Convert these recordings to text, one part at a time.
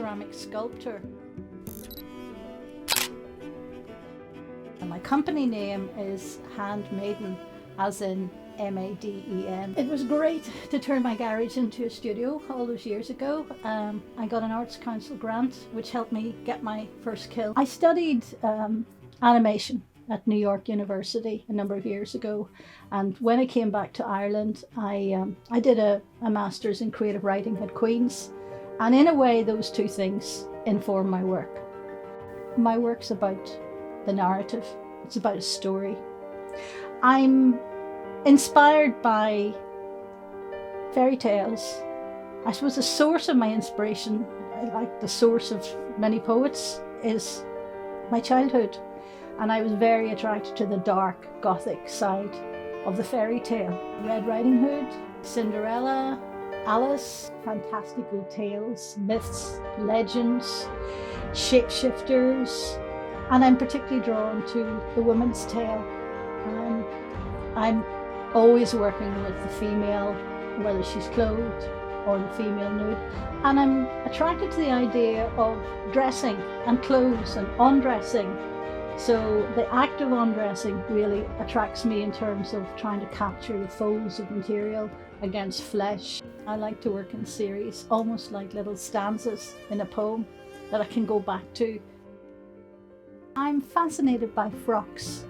ceramic sculptor. And my company name is Handmaiden, as in M-A-D-E-N. It was great to turn my garage into a studio all those years ago. I got an Arts Council grant which helped me get my first kiln. I studied animation at New York University a number of years ago, and when I came back to Ireland I did a master's in creative writing at Queen's, and in a way those two things inform my work. My work's about the narrative, it's about a story. I'm inspired by fairy tales. I suppose the source of my inspiration, like the source of many poets, is my childhood. And I was very attracted to the dark Gothic side of the fairy tale. Red Riding Hood, Cinderella, Alice, fantastical tales, myths, legends, shapeshifters. And I'm particularly drawn to the woman's tale. I'm always working with the female, whether she's clothed or the female nude. And I'm attracted to the idea of dressing and clothes and undressing. So the act of undressing really attracts me in terms of trying to capture the folds of material against flesh. I like to work in series, almost like little stanzas in a poem that I can go back to. I'm fascinated by frocks,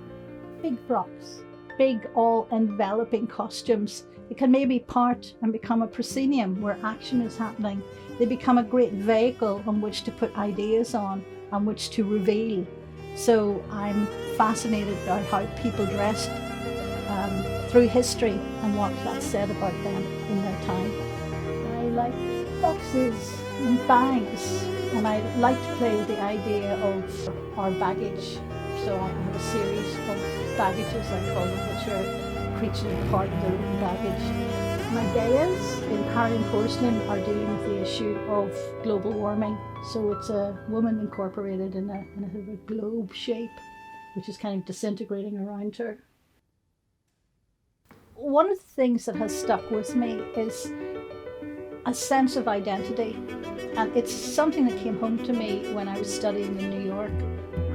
big all-enveloping costumes. They can maybe part and become a proscenium where action is happening. They become a great vehicle on which to put ideas on which to reveal. So I'm fascinated by how people dressed through history and what that said about them in their time. I like boxes and bags, and I like to play with the idea of our baggage. So I have a series of baggages, I call them, which are creatures part of their own baggage. My days in Carling Porcelain are dealing with the issue of global warming. So it's a woman incorporated in a globe shape, which is kind of disintegrating around her. One of the things that has stuck with me is a sense of identity. And it's something that came home to me when I was studying in New York.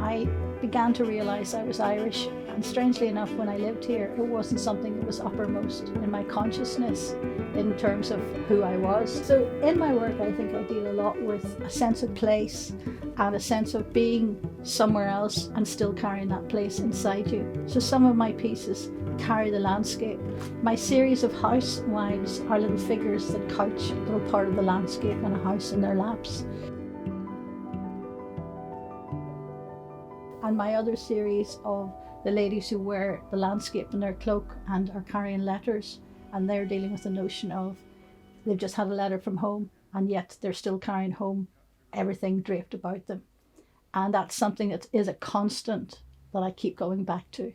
I began to realize I was Irish, and strangely enough, when I lived here, it wasn't something that was uppermost in my consciousness in terms of who I was. So in my work, I think I deal a lot with a sense of place and a sense of being somewhere else and still carrying that place inside you. So some of my pieces carry the landscape. My series of housewives are little figures that couch a little part of the landscape and a house in their laps. And my other series of the ladies who wear the landscape in their cloak and are carrying letters, and they're dealing with the notion of they've just had a letter from home and yet they're still carrying home everything draped about them. And that's something that is a constant that I keep going back to.